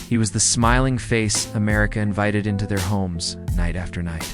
He was the smiling face America invited into their homes night after night.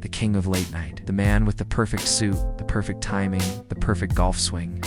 The king of late night, the man with the perfect suit, the perfect timing, the perfect golf swing.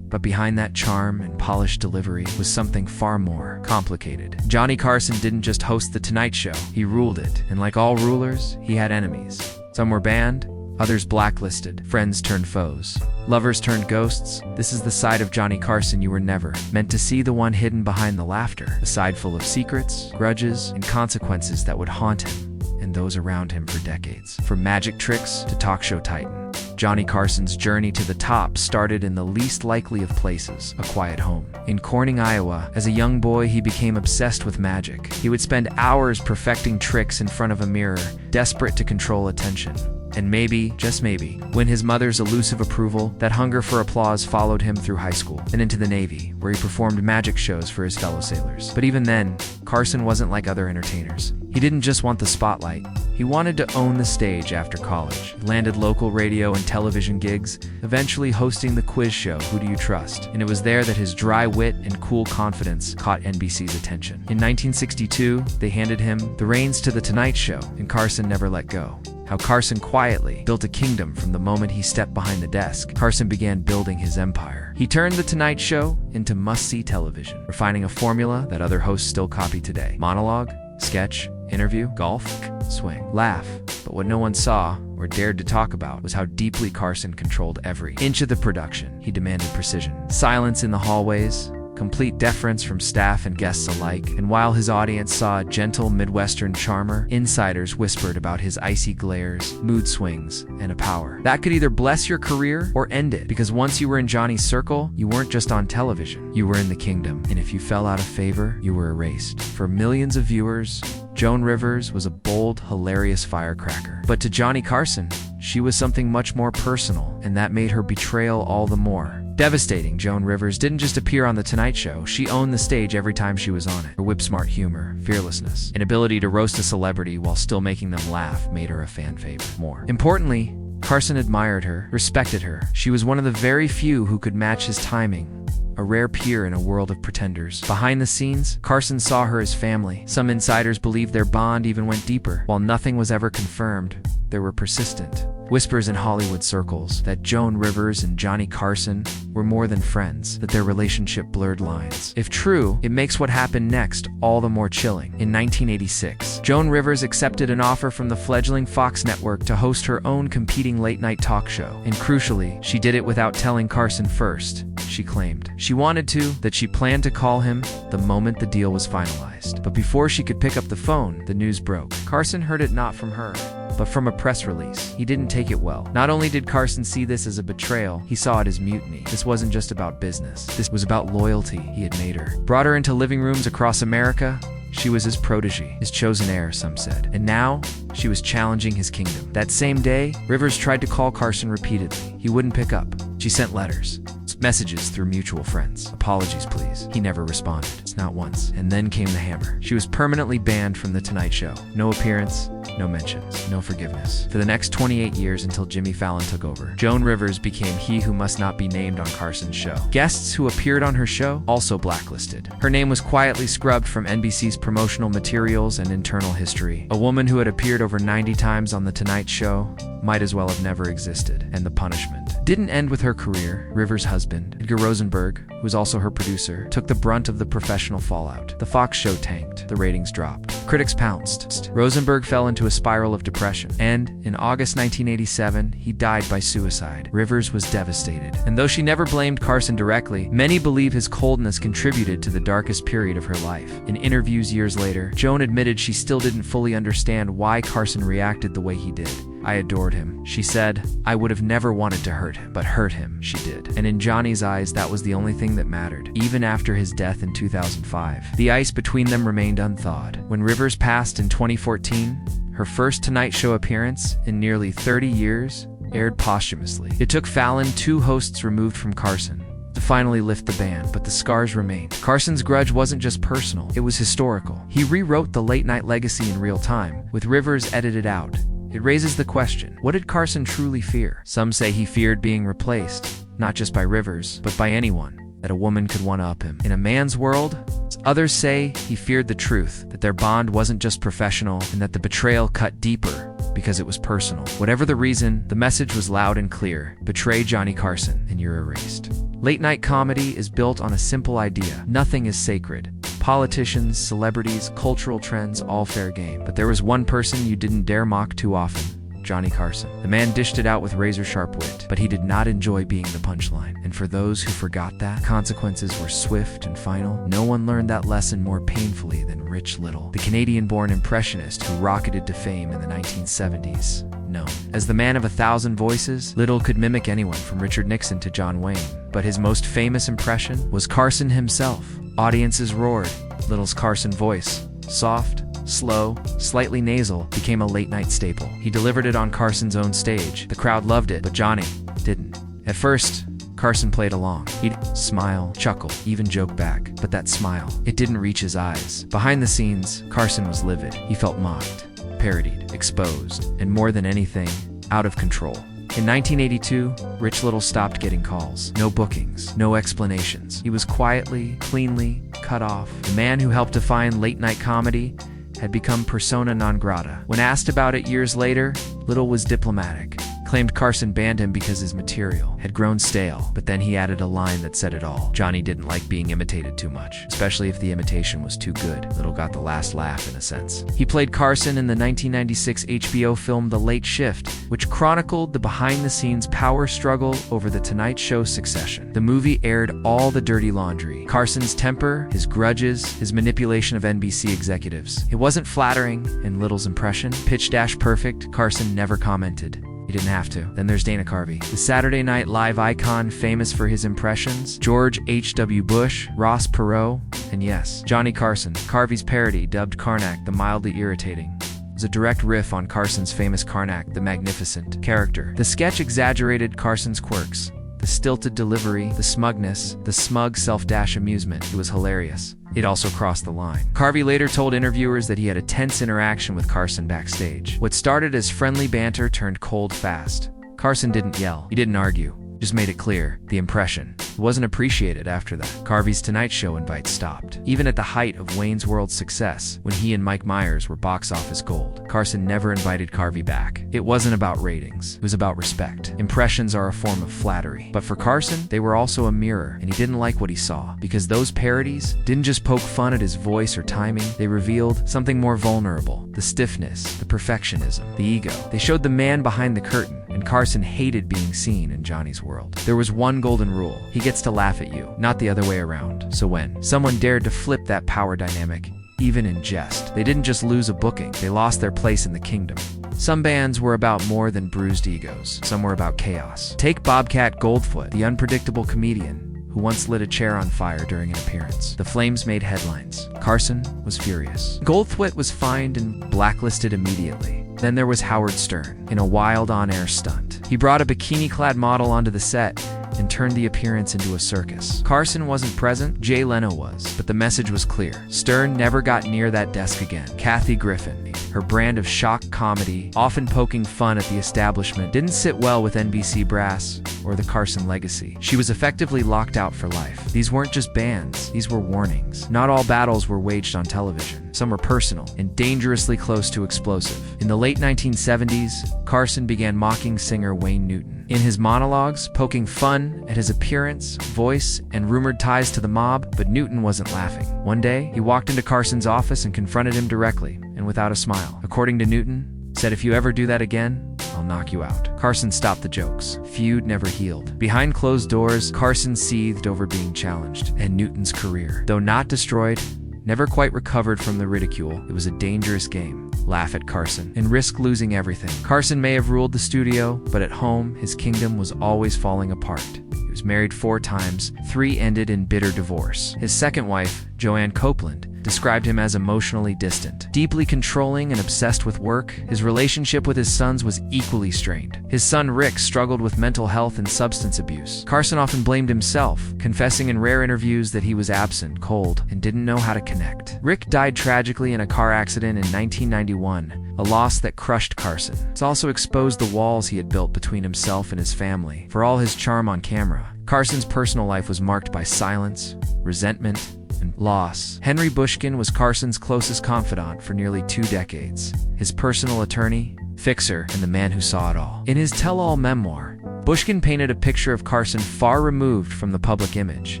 But behind that charm and polished delivery was something far more complicated. Johnny Carson didn't just host The Tonight Show, he ruled it. And like all rulers, he had enemies. Some were banned, others blacklisted, friends turned foes, lovers turned ghosts. This is the side of Johnny Carson you were never meant to see, the one hidden behind the laughter, a side full of secrets, grudges, and consequences that would haunt him and those around him for decades. From magic tricks to talk show titan, Johnny Carson's journey to the top started in the least likely of places, a quiet home. In Corning, Iowa, as a young boy, he became obsessed with magic. He would spend hours perfecting tricks in front of a mirror, desperate to control attention. And maybe, just maybe, win his mother's elusive approval. That hunger for applause followed him through high school and into the Navy, where he performed magic shows for his fellow sailors. But even then, Carson wasn't like other entertainers. He didn't just want the spotlight. He wanted to own the stage after college. He landed local radio and television gigs, eventually hosting the quiz show, Who Do You Trust? And it was there that his dry wit and cool confidence caught NBC's attention. In 1962, they handed him the reins to The Tonight Show, and Carson never let go. How Carson quietly built a kingdom from the moment he stepped behind the desk. Carson began building his empire. He turned The Tonight Show into must-see television, refining a formula that other hosts still copy today. Monologue, sketch, interview, golf, swing, laugh. But what no one saw or dared to talk about was how deeply Carson controlled every inch of the production. He demanded precision, silence in the hallways, complete deference from staff and guests alike. And while his audience saw a gentle Midwestern charmer, insiders whispered about his icy glares, mood swings, and a power that could either bless your career or end it. Because once you were in Johnny's circle, you weren't just on television, you were in the kingdom. And if you fell out of favor, you were erased. For millions of viewers, Joan Rivers was a bold, hilarious firecracker. But to Johnny Carson, she was something much more personal, and that made her betrayal all the more devastating. Joan Rivers didn't just appear on The Tonight Show, she owned the stage every time she was on it. Her whip-smart humor, fearlessness, and ability to roast a celebrity while still making them laugh made her a fan favorite. More importantly, Carson admired her, respected her. She was one of the very few who could match his timing, a rare peer in a world of pretenders. Behind the scenes, Carson saw her as family. Some insiders believed their bond even went deeper. While nothing was ever confirmed, there were persistent whispers in Hollywood circles that Joan Rivers and Johnny Carson were more than friends, that their relationship blurred lines. If true, it makes what happened next all the more chilling. In 1986, Joan Rivers accepted an offer from the fledgling Fox network to host her own competing late-night talk show. And crucially, she did it without telling Carson first. She claimed she wanted to, that she planned to call him the moment the deal was finalized. But before she could pick up the phone, the news broke. Carson heard it not from her, but from a press release. He didn't take it well. Not only did Carson see this as a betrayal, he saw it as mutiny. This wasn't just about business. This was about loyalty. He had made her, brought her into living rooms across America. She was his protege, his chosen heir, some said. And now, she was challenging his kingdom. That same day, Rivers tried to call Carson repeatedly. He wouldn't pick up. She sent letters, messages through mutual friends. Apologies, please. He never responded. Not once. And then came the hammer. She was permanently banned from The Tonight Show. No appearance, no mentions, no forgiveness. For the next 28 years until Jimmy Fallon took over, Joan Rivers became he who must not be named on Carson's show. Guests who appeared on her show also blacklisted. Her name was quietly scrubbed from NBC's promotional materials and internal history. A woman who had appeared over 90 times on The Tonight Show might as well have never existed. And the punishment didn't end with her career. Rivers' husband, Edgar Rosenberg, who was also her producer, took the brunt of the professional fallout. The Fox show tanked. The ratings dropped. Critics pounced. Rosenberg fell into a spiral of depression. And in August 1987, he died by suicide. Rivers was devastated. And though she never blamed Carson directly, many believe his coldness contributed to the darkest period of her life. In interviews years later, Joan admitted she still didn't fully understand why Carson reacted the way he did. I adored him, she said. I would have never wanted to hurt him, but hurt him, she did. And in Johnny's eyes, that was the only thing that mattered. Even after his death in 2005, the ice between them remained unthawed. When Rivers passed in 2014, her first Tonight Show appearance in nearly 30 years aired posthumously. It took Fallon, 2 hosts removed from Carson, to finally lift the ban, but the scars remained. Carson's grudge wasn't just personal, it was historical. He rewrote the late-night legacy in real time, with Rivers edited out. It raises the question, what did Carson truly fear? Some say he feared being replaced, not just by Rivers, but by anyone. that a woman could one-up him. In a man's world, others say he feared the truth, that their bond wasn't just professional, and that the betrayal cut deeper because it was personal. Whatever the reason, the message was loud and clear: betray Johnny Carson and you're erased. Late-night comedy is built on a simple idea: nothing is sacred. Politicians, celebrities, cultural trends, all fair game. But there was one person you didn't dare mock too often: Johnny Carson. The man dished it out with razor-sharp wit, but he did not enjoy being the punchline. And for those who forgot that, consequences were swift and final. No one learned that lesson more painfully than Rich Little, the Canadian-born impressionist who rocketed to fame in the 1970s. Known as the man of 1,000 voices, Little could mimic anyone from Richard Nixon to John Wayne. But his most famous impression was Carson himself. Audiences roared. Little's Carson voice, soft, slow, slightly nasal, became a late-night staple. He delivered it on Carson's own stage. The crowd loved it, but Johnny didn't. At first, Carson played along. He'd smile, chuckle, even joke back. But that smile, it didn't reach his eyes. Behind the scenes, Carson was livid. He felt mocked, parodied, exposed, and more than anything, out of control. In 1982, Rich Little stopped getting calls. No bookings, no explanations. He was quietly, cleanly cut off. The man who helped define late-night comedy had become persona non grata. When asked about it years later, Little was diplomatic. Claimed Carson banned him because his material had grown stale, but then he added a line that said it all. Johnny didn't like being imitated too much, especially if the imitation was too good. Little got the last laugh in a sense. He played Carson in the 1996 HBO film The Late Shift, which chronicled the behind-the-scenes power struggle over The Tonight Show succession. The movie aired all the dirty laundry: Carson's temper, his grudges, his manipulation of NBC executives. It wasn't flattering in Little's impression. Pitch-perfect, Carson never commented. He didn't have to. Then there's Dana Carvey, the Saturday Night Live icon famous for his impressions: George H.W. Bush, Ross Perot, and yes, Johnny Carson. Carvey's parody, dubbed Karnak the Mildly Irritating, was a direct riff on Carson's famous Karnak the Magnificent character. The sketch exaggerated Carson's quirks: the stilted delivery, the smugness, the smug self-dash amusement. It was hilarious. It also crossed the line. Carvey later told interviewers that he had a tense interaction with Carson backstage. What started as friendly banter turned cold fast. Carson didn't yell. He didn't argue. Just made it clear. The impression wasn't appreciated after that. Carvey's Tonight Show invites stopped. Even at the height of Wayne's World success, when he and Mike Myers were box office gold, Carson never invited Carvey back. It wasn't about ratings. It was about respect. Impressions are a form of flattery. But for Carson, they were also a mirror, and he didn't like what he saw. Because those parodies didn't just poke fun at his voice or timing, they revealed something more vulnerable: the stiffness, the perfectionism, the ego. They showed the man behind the curtain, and Carson hated being seen in Johnny's world. There was one golden rule: he gets to laugh at you, not the other way around. So when someone dared to flip that power dynamic, even in jest, they didn't just lose a booking, they lost their place in the kingdom. Some bands were about more than bruised egos. Some were about chaos. Take Bobcat Goldthwait, the unpredictable comedian who once lit a chair on fire during an appearance. The flames made headlines. Carson was furious. Goldthwait was fined and blacklisted immediately. Then there was Howard Stern, in a wild on-air stunt. He brought a bikini-clad model onto the set and turned the appearance into a circus. Carson wasn't present, Jay Leno was, but the message was clear. Stern never got near that desk again. Kathy Griffin, her brand of shock comedy, often poking fun at the establishment, didn't sit well with NBC brass or the Carson legacy. She was effectively locked out for life. These weren't just bans, these were warnings. Not all battles were waged on television. Some were personal and dangerously close to explosive. In the late 1970s, Carson began mocking singer Wayne Newton. In his monologues, poking fun at his appearance, voice, and rumored ties to the mob, but Newton wasn't laughing. One day, he walked into Carson's office and confronted him directly, and without a smile. According to Newton, said, "If you ever do that again, I'll knock you out." Carson stopped the jokes. Feud never healed. Behind closed doors, Carson seethed over being challenged, and Newton's career, though not destroyed, never quite recovered from the ridicule. It was a dangerous game. Laugh at Carson and risk losing everything. Carson may have ruled the studio, but at home, his kingdom was always falling apart. He was married 4 times, 3 ended in bitter divorce. His second wife, Joanne Copeland, described him as emotionally distant, deeply controlling and obsessed with work. His relationship with his sons was equally strained. His son Rick struggled with mental health and substance abuse. Carson often blamed himself, confessing in rare interviews that he was absent, cold, and didn't know how to connect. Rick died tragically in a car accident in 1991, a loss that crushed Carson. It's also exposed the walls he had built between himself and his family. For all his charm on camera, Carson's personal life was marked by silence, resentment, and loss. Henry Bushkin was Carson's closest confidant for nearly 2 decades, his personal attorney, fixer, and the man who saw it all. In his tell-all memoir, Bushkin painted a picture of Carson far removed from the public image.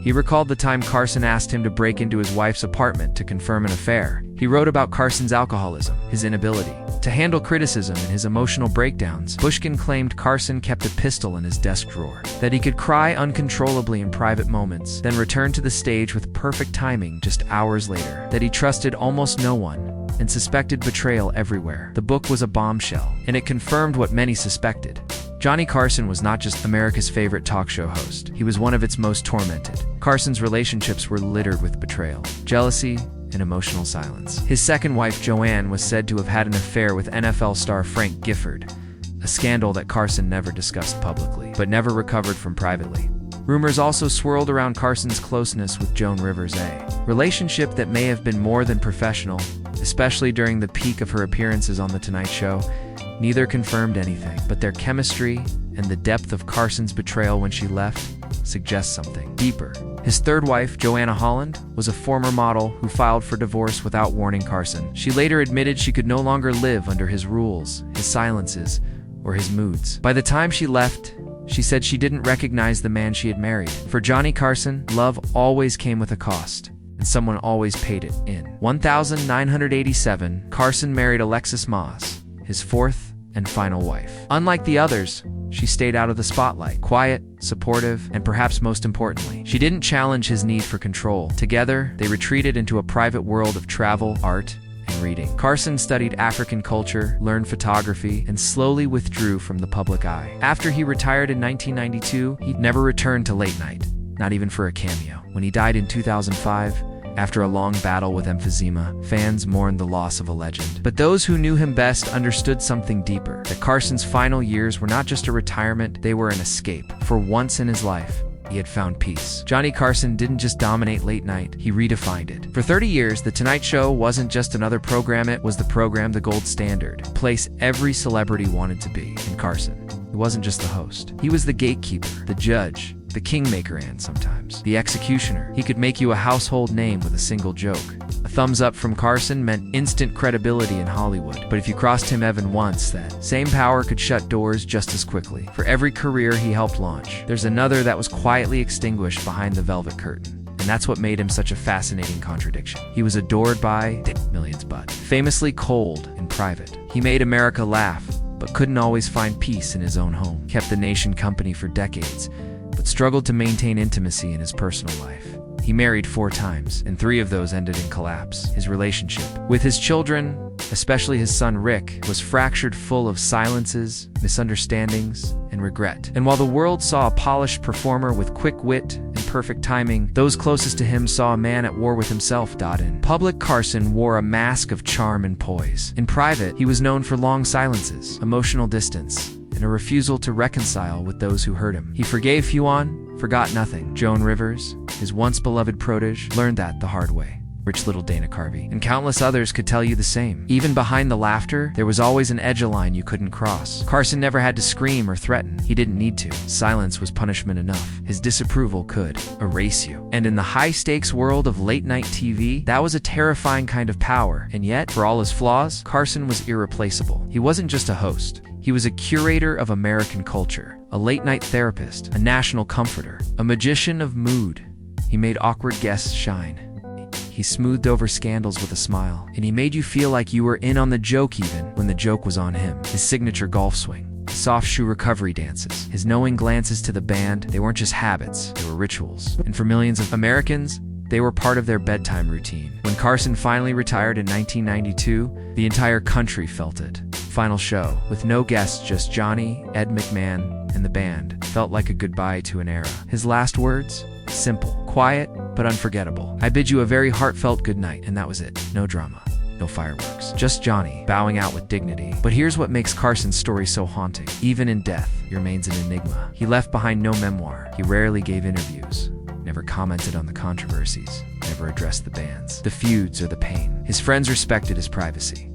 He recalled the time Carson asked him to break into his wife's apartment to confirm an affair. He wrote about Carson's alcoholism, his inability to handle criticism, and his emotional breakdowns. Bushkin claimed Carson kept a pistol in his desk drawer, that he could cry uncontrollably in private moments, then return to the stage with perfect timing just hours later, that he trusted almost no one and suspected betrayal everywhere. The book was a bombshell, and it confirmed what many suspected. Johnny Carson was not just America's favorite talk show host. He was one of its most tormented. Carson's relationships were littered with betrayal, jealousy, and emotional silence. His second wife, Joan, was said to have had an affair with NFL star Frank Gifford, a scandal that Carson never discussed publicly, but never recovered from privately. Rumors also swirled around Carson's closeness with Joan Rivers, a relationship that may have been more than professional, especially during the peak of her appearances on The Tonight Show. Neither confirmed anything, but their chemistry and the depth of Carson's betrayal when she left suggests something deeper. His third wife, Joanna Holland, was a former model who filed for divorce without warning Carson. She later admitted she could no longer live under his rules, his silences, or his moods. By the time she left, she said she didn't recognize the man she had married. For Johnny Carson, love always came with a cost, and someone always paid it. In 1987, Carson married Alexis Moss, his fourth and final wife. Unlike the others, she stayed out of the spotlight, quiet, supportive, and perhaps most importantly, she didn't challenge his need for control. Together, they retreated into a private world of travel, art, and reading. Carson studied African culture, learned photography, and slowly withdrew from the public eye. After he retired in 1992, he never returned to late night, not even for a cameo. When he died in 2005, after a long battle with emphysema, fans mourned the loss of a legend. But those who knew him best understood something deeper, that Carson's final years were not just a retirement, they were an escape. For once in his life, he had found peace. Johnny Carson didn't just dominate late night, he redefined it. For 30 years, The Tonight Show wasn't just another program, it was the program, the gold standard, a place every celebrity wanted to be. And Carson, he wasn't just the host. He was the gatekeeper, the judge, the kingmaker, and sometimes the executioner. He could make you a household name with a single joke. A thumbs up from Carson meant instant credibility in Hollywood. But if you crossed him even once, that same power could shut doors just as quickly. For every career he helped launch, there's another that was quietly extinguished behind the velvet curtain. And that's what made him such a fascinating contradiction. He was adored by millions, but famously cold and private. He made America laugh, but couldn't always find peace in his own home. Kept the nation company for decades, but struggled to maintain intimacy in his personal life. He married 4 times, and 3 of those ended in collapse. His relationship with his children, especially his son Rick, was fractured, full of silences, misunderstandings, and regret. And while the world saw a polished performer with quick wit and perfect timing, those closest to him saw a man at war with himself. In public, Carson wore a mask of charm and poise. In private, he was known for long silences, emotional distance, and a refusal to reconcile with those who hurt him. He forgave few, forgot nothing. Joan Rivers, his once beloved protege, learned that the hard way. Rich little Dana Carvey, and countless others could tell you the same. Even behind the laughter, there was always an edge, a line you couldn't cross. Carson never had to scream or threaten. He didn't need to. Silence was punishment enough. His disapproval could erase you. And in the high-stakes world of late-night TV, that was a terrifying kind of power. And yet, for all his flaws, Carson was irreplaceable. He wasn't just a host. He was a curator of American culture, a late-night therapist, a national comforter, a magician of mood. He made awkward guests shine. He smoothed over scandals with a smile, and he made you feel like you were in on the joke even when the joke was on him. His signature golf swing, his soft shoe recovery dances, his knowing glances to the band, they weren't just habits, they were rituals. And for millions of Americans, they were part of their bedtime routine. When Carson finally retired in 1992, the entire country felt it. Final show, with no guests, just Johnny, Ed McMahon, and the band, felt like a goodbye to an era. His last words? Simple, quiet, but unforgettable. I bid you a very heartfelt good night, and that was it. No drama, no fireworks. Just Johnny, bowing out with dignity. But here's what makes Carson's story so haunting. Even in death, he remains an enigma. He left behind no memoir. He rarely gave interviews, never commented on the controversies, never addressed the bands, the feuds, or the pain. His friends respected his privacy.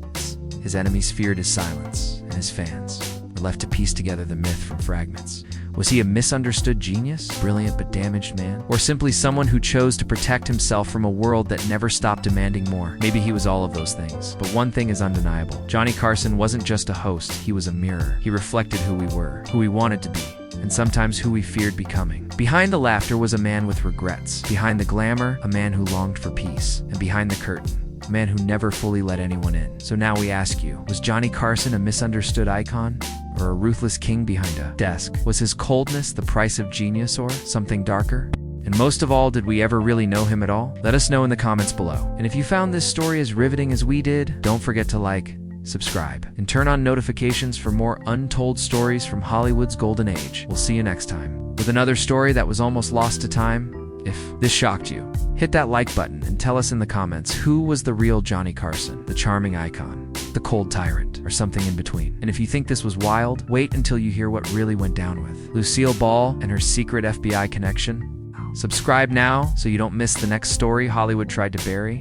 His enemies feared his silence, and his fans were left to piece together the myth from fragments. Was he a misunderstood genius, brilliant but damaged man? Or simply someone who chose to protect himself from a world that never stopped demanding more? Maybe he was all of those things. But one thing is undeniable. Johnny Carson wasn't just a host, he was a mirror. He reflected who we were, who we wanted to be, and sometimes who we feared becoming. Behind the laughter was a man with regrets. Behind the glamour, a man who longed for peace. And behind the curtain, a man who never fully let anyone in. So now we ask you, was Johnny Carson a misunderstood icon? Or a ruthless king behind a desk? Was his coldness the price of genius, or something darker? And most of all, did we ever really know him at all? Let us know in the comments below. And if you found this story as riveting as we did, don't forget to like, subscribe, and turn on notifications for more untold stories from Hollywood's golden age. We'll see you next time with another story that was almost lost to time. If this shocked you, hit that like button and tell us in the comments who was the real Johnny Carson, the charming icon, the cold tyrant, or something in between. And if you think this was wild, wait until you hear what really went down with Lucille Ball and her secret FBI connection. Subscribe now so you don't miss the next story Hollywood tried to bury.